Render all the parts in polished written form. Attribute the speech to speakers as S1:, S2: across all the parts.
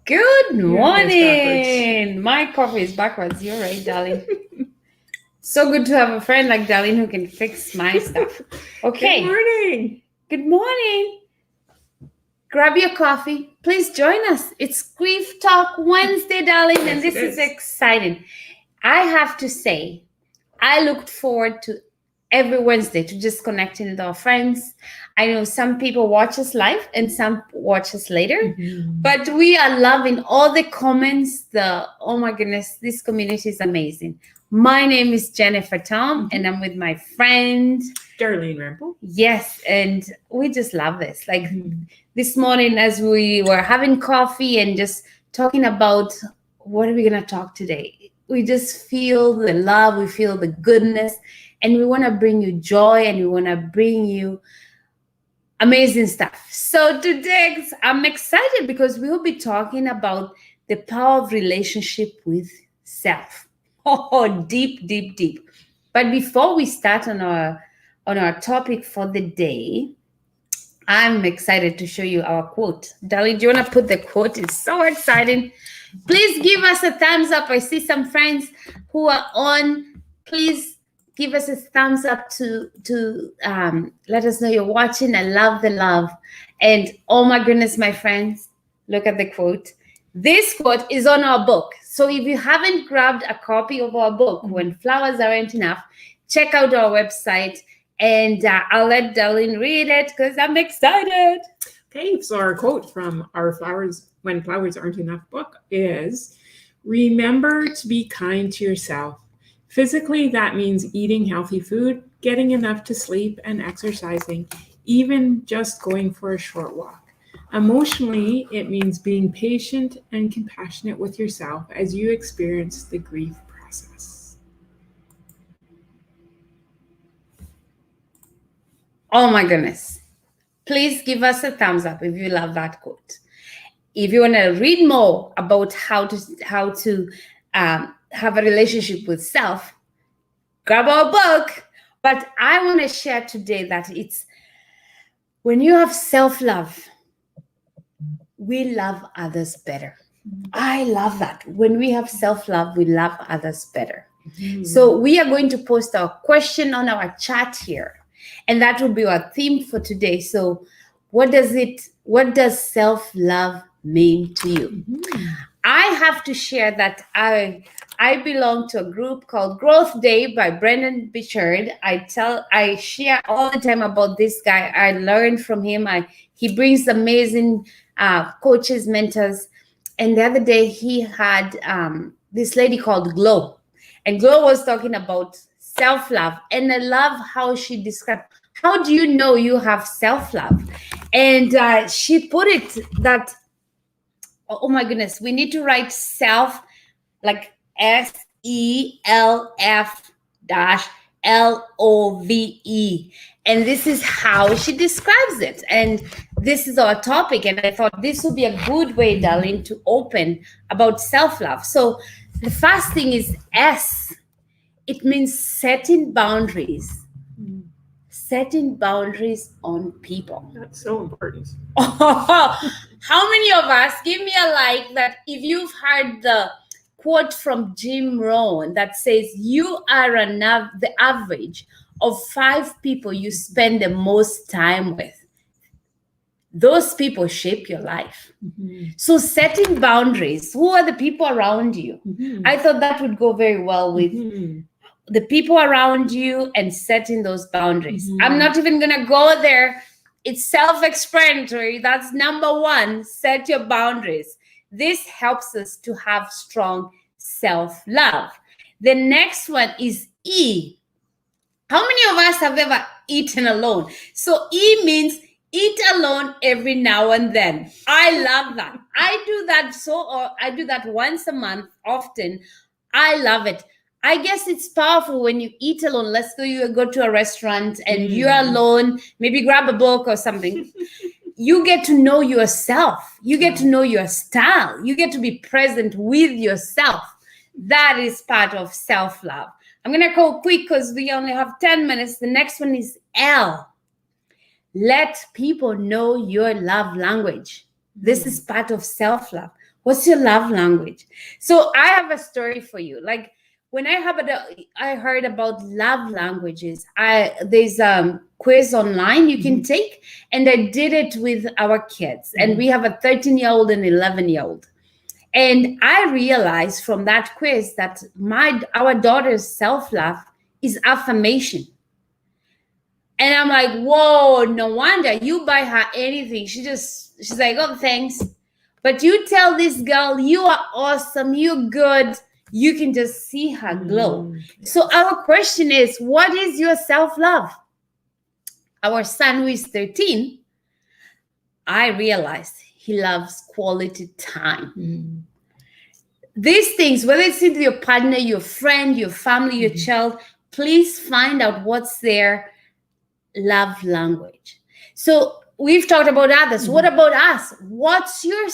S1: Good
S2: Your hair's
S1: morning. My coffee is backwards. You're right, darling. So good to have a friend like Darlene who can fix my stuff. Okay.
S2: Good morning.
S1: Good morning. Grab your coffee. Please join us. It's Grief Talk Wednesday, darling, and
S2: Yes,
S1: this
S2: it
S1: is
S2: is.
S1: exciting. I have to say, I looked forward to every Wednesday to just connecting with our friends. I know some people watch us live and some watch us later,
S2: Mhm.
S1: but we are loving all the comments. Oh my goodness, this community is amazing. My name is Jennifer Tom, and I'm with my friend.
S2: Darlene Rample.
S1: Yes, and we just love this. Like
S2: Mhm.
S1: this morning, as we were having coffee and just talking about what are we going to talk today, we just feel the love, we feel the goodness, and we want to bring you joy and we want to bring you amazing stuff. So today, I'm excited because we will be talking about the power of relationship with self. Oh, deep, deep, deep. But before we start on our topic for the day, I'm excited to show you our quote. Darling, do you want to put the quote? It's so exciting. Please give us a thumbs up. I see some friends who are on. Please give us a thumbs up to let us know you're watching. I love the love. And oh my goodness, my friends, look at the quote. This quote is on our book. So if you haven't grabbed a copy of our book, When Flowers Aren't Enough, check out our website. And I'll let Darlene read it because I'm excited.
S2: Okay, so our quote from our Flowers When Flowers Aren't Enough book is, remember to be kind to yourself. Physically, that means eating healthy food, getting enough to sleep, and exercising, even just going for a short walk. Emotionally, it means being patient and compassionate with yourself as you experience the grief process.
S1: Oh my goodness. Please give us a thumbs up if you love that quote. If you want to read more about how to have a relationship with self, grab our book. But I want to share today that it's when you have self-love, we love others better. I love that. When we have self-love, we love others better. So we are going to post our question on our chat here, and that will be our theme for today. So what does self-love mean to you? I have to share that I belong to a group called Growth Day by Brendan Bichard. I share all the time about this guy. I learned from him. He brings amazing coaches, mentors. And the other day he had this lady called Glow, and Glow was talking about self-love. And I love how she described, how do you know you have self-love? And she put it that, oh my goodness, we need to write self like SELF dash LOVE. And this is how she describes it. And this is our topic. And I thought this would be a good way, darling, to open about self-love. So the first thing is S. It means setting boundaries. Setting boundaries on people.
S2: That's so important.
S1: How many of us, give me a like, that if you've heard the quote from Jim Rohn that says you are the average of 5 people you spend the most time with. Those people shape your life. So setting boundaries, who are the people around you? I thought that would go very well with the people around you and setting those boundaries. I'm not even going to go there. It's self-explanatory. That's number 1. Set your boundaries. This helps us to have strong self-love. The next one is E. How many of us have ever eaten alone? So E means eat alone every now and then. I love that. I do that once a month often. I love it. I guess it's powerful when you eat alone. Let's say you go to a restaurant and you're alone, maybe grab a book or something. You get to know yourself. You get to know your style. You get to be present with yourself. That is part of self-love. I'm going to go quick because we only have 10 minutes. The next one is L. Let people know your love language. This is part of self-love. What's your love language? So I have a story for you. Like when I heard about love languages, there's a quiz online you can take, and I did it with our kids. And we have a 13-year-old and 11-year-old. And I realized from that quiz that our daughter's self-love is affirmation. And I'm like, whoa, no wonder you buy her anything. She's like, oh, thanks. But you tell this girl, you are awesome, you're good. You can just see her glow. So our question is, what is your self-love? Our son, who is 13, I realized he loves quality time. These things, whether it's with your partner, your friend, your family, your child, please find out what's their love language. So we've talked about others. What about us? What's your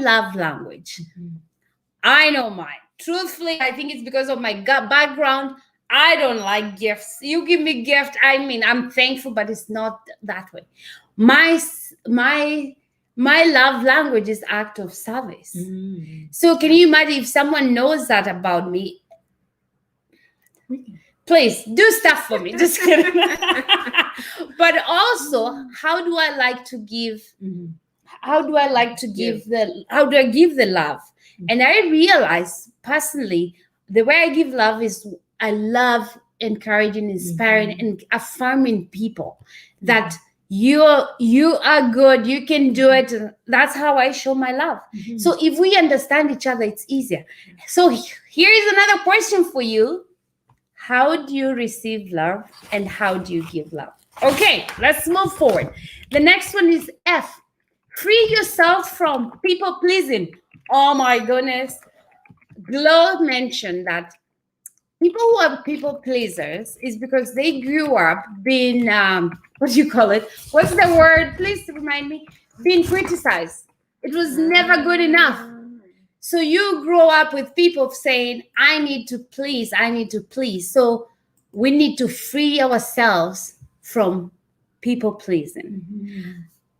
S1: love language? I know mine. Truthfully, I think it's because of my background. I don't like gifts. You give me gift, I mean, I'm thankful, but it's not that way. My love language is act of service. So can you imagine if someone knows that about me? Please do stuff for me. Just kidding. But also, how do I like to give? How do I give the love? And I realize personally, the way I give love is I love encouraging, inspiring, and affirming people that you are good, you can do it. That's how I show my love. So if we understand each other, it's easier. So here is another question for you. How do you receive love and how do you give love? Okay, let's move forward. The next one is F. Free yourself from people pleasing. Oh my goodness. Glow mentioned that people who are people pleasers is because they grew up being, what do you call it? What's the word? Please remind me. Being criticized. It was never good enough. So you grow up with people saying, I need to please. So we need to free ourselves from people pleasing.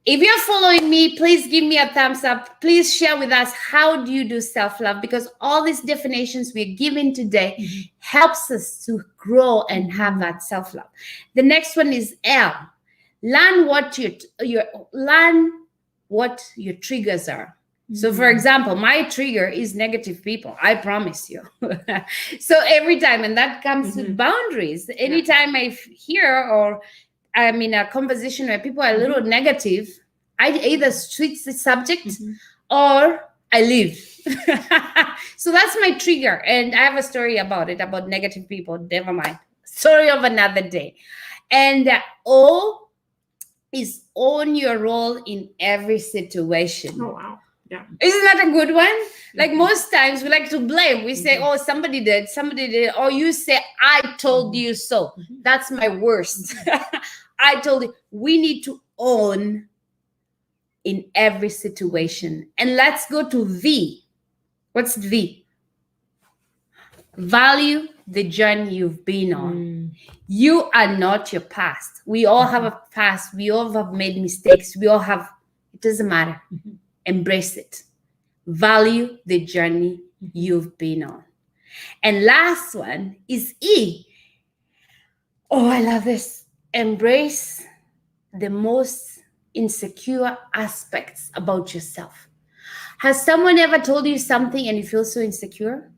S1: If you're following me, please give me a thumbs up. Please share with us, how do you do self-love? Because all these definitions we're giving today helps us to grow and have that self-love. The next one is L. Learn what your triggers are. So for example, my trigger is negative people. I promise you. So every time, and that comes with boundaries. Anytime I hear or I'm in a conversation where people are a little negative, I either switch the subject or I leave. So that's my trigger. And I have a story about it, about negative people. Never mind. Story of another day. And O is own your role in every situation.
S2: Oh, wow. Yeah.
S1: Isn't that a good one? Like most times we like to blame. We say, oh, somebody did. Or you say, I told you so. That's my worst. I told you. We need to own in every situation. And let's go to V. What's V? Value the journey you've been on. You are not your past. We all have a past. We all have made mistakes. It doesn't matter. Embrace it. Value the journey you've been on. And last one is E. Oh, I love this. Embrace the most insecure aspects about yourself. Has someone ever told you something and you feel so insecure?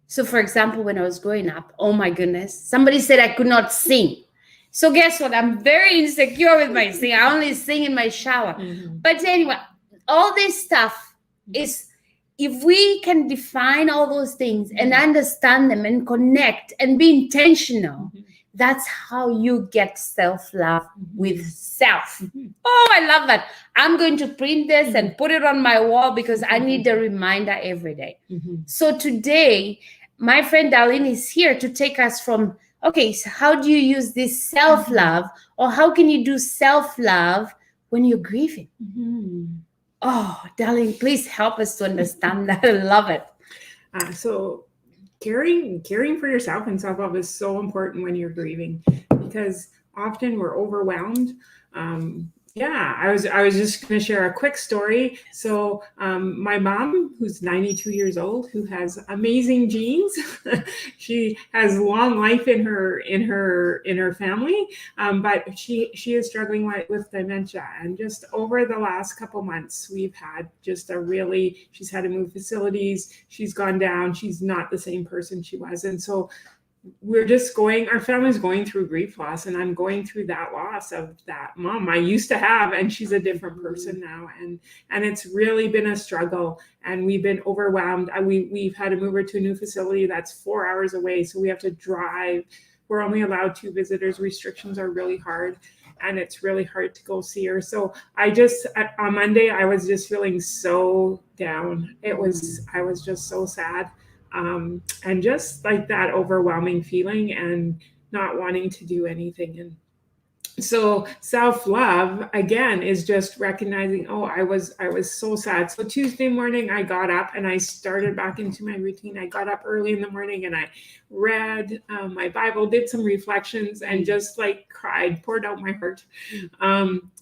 S1: So for example, when I was growing up, oh my goodness, somebody said I could not sing. So guess what? I'm very insecure with my singing. I only sing in my shower. But anyway, all this stuff is, if we can define all those things and understand them and connect and be intentional, that's how you get self-love with self. Oh, I love that. I'm going to print this and put it on my wall because I need a reminder every day. So today, my friend Darlene is here to take us from, okay, so how do you use this self-love, or how can you do self-love when you're grieving? Oh, darling, please help us to understand that. I love it.
S2: So caring for yourself and self-love is so important when you're grieving, because often we're overwhelmed. Yeah, I was just going to share a quick story. So, my mom, who's 92 years old, who has amazing genes, she has long life in her family, but she is struggling with dementia. And just over the last couple months, we've had just a really. She's had to move facilities. She's gone down. She's not the same person she was, and so our family's going through grief loss, and I'm going through that loss of that mom I used to have, and she's a different person now, and it's really been a struggle, and we've been overwhelmed. We've had to move her to a new facility that's 4 hours away, so we have to drive. We're only allowed 2 visitors. Restrictions are really hard, and it's really hard to go see her. So on Monday I was just feeling so down. I was just so sad, and just like that overwhelming feeling and not wanting to do anything. And so self-love again is just recognizing, oh, I was so sad. So Tuesday morning I got up and I started back into my routine. I got up early in the morning and I read my Bible, did some reflections, and just like cried, poured out my heart.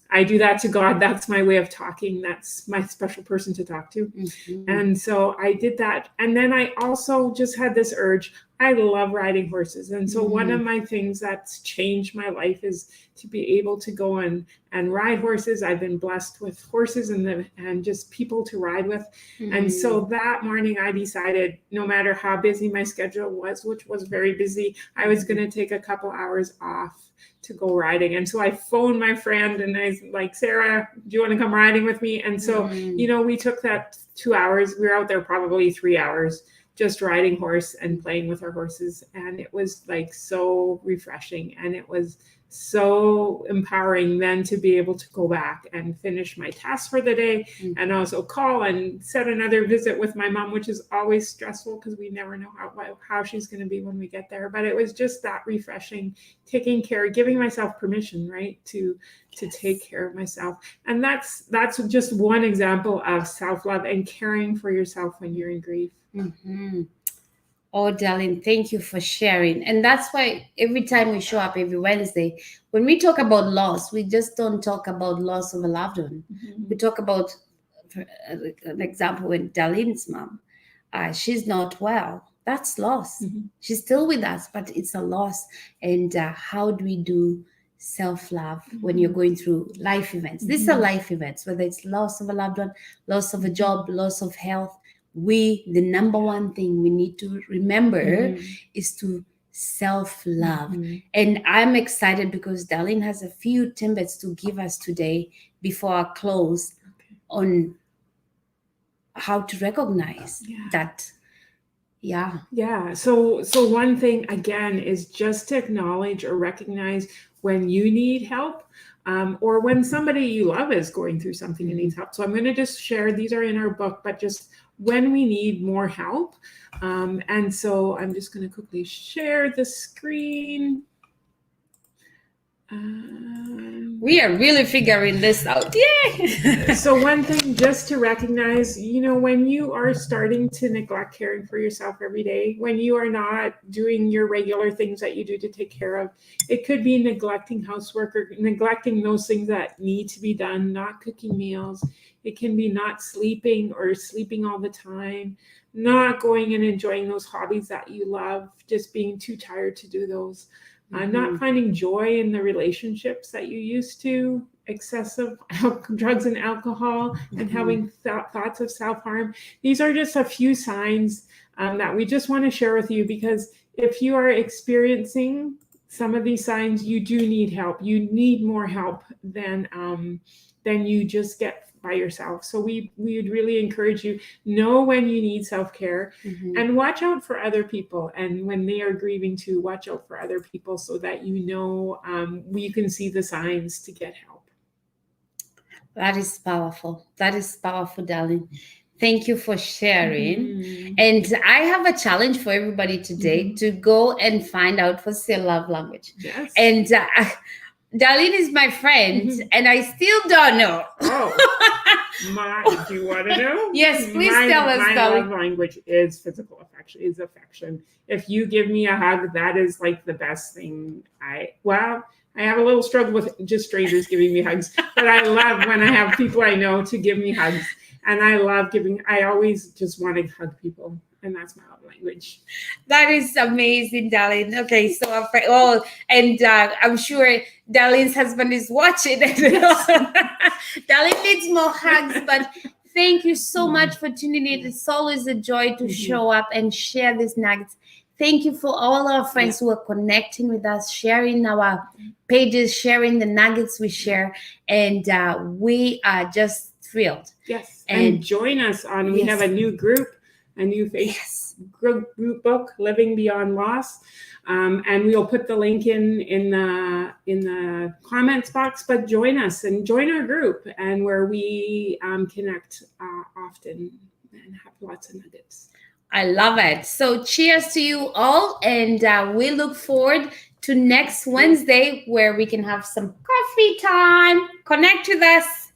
S2: I do that to God. That's my way of talking. That's my special person to talk to. And so I did that. And then I also just had this urge. I love riding horses. And so one of my things that's changed my life is to be able to go and ride horses. I've been blessed with horses and just people to ride with. And so that morning I decided, no matter how busy my schedule was, which was very busy, I was going to take a couple hours off to go riding. And so I phoned my friend and I was like, Sarah, do you want to come riding with me? And so, we took that 2 hours. We were out there probably 3 hours just riding horse and playing with our horses. And it was like so refreshing. And it was so empowering then to be able to go back and finish my tasks for the day, and also call and set another visit with my mom, which is always stressful because we never know how she's going to be when we get there. But it was just that refreshing, taking care, giving myself permission, right, to take care of myself. And that's just one example of self-love and caring for yourself when you're in grief.
S1: Oh, Darlene, thank you for sharing. And that's why every time we show up every Wednesday, when we talk about loss, we just don't talk about loss of a loved one. We talk about, for an example, with Darlene's mom, she's not well. That's loss. She's still with us, but it's a loss. And how do we do self-love when you're going through life events? These are life events, whether it's loss of a loved one, loss of a job, loss of health. The number one thing we need to remember is to self-love. And I'm excited because Darlene has a few tidbits to give us today before our close on how to recognize that.
S2: So one thing again is just to acknowledge or recognize when you need help, or when somebody you love is going through something and needs help. So I'm going to just share, these are in our book, but just when we need more help. And so I'm just going to quickly share the screen.
S1: We are really figuring this out. Yay!
S2: So one thing just to recognize, when you are starting to neglect caring for yourself every day, when you are not doing your regular things that you do to take care of, it could be neglecting housework or neglecting those things that need to be done, not cooking meals. It can be not sleeping or sleeping all the time, not going and enjoying those hobbies that you love, just being too tired to do those. Not finding joy in the relationships that you used to, excessive drugs and alcohol, and having thoughts of self-harm. These are just a few signs that we just want to share with you, because if you are experiencing some of these signs, you do need help. You need more help than you just get by yourself. So we would really encourage you, know when you need self-care, and watch out for other people. And when they are grieving too, watch out for other people so that you can see the signs to get help.
S1: That is powerful. That is powerful, Darlene. Thank you for sharing. And I have a challenge for everybody today to go and find out what's your love language.
S2: Yes.
S1: And Darlene is my friend, and I still don't know.
S2: Do you want to know?
S1: Yes, please tell us,
S2: My
S1: Darlene.
S2: love language is physical affection. If you give me a hug, that is like the best thing. I I have a little struggle with just strangers giving me hugs, but I love when I have people I know to give me hugs. And I love giving, I always just want to hug people. And that's my love language.
S1: That is amazing, Darlene. Okay, so and I'm sure Darlene's husband is watching. Darlene needs more hugs, but thank you so much for tuning in. It's always a joy to show up and share these nuggets. Thank you for all our friends who are connecting with us, sharing our pages, sharing the nuggets we share, and we are just thrilled.
S2: Yes, and join us on. We have a new group. A new Facebook group book, Living Beyond Loss, and we'll put the link in the comments box. But join us and join our group, and where we connect often and have lots of nuggets.
S1: I love it. So cheers to you all, and we look forward to next Wednesday where we can have some coffee time. Connect with us.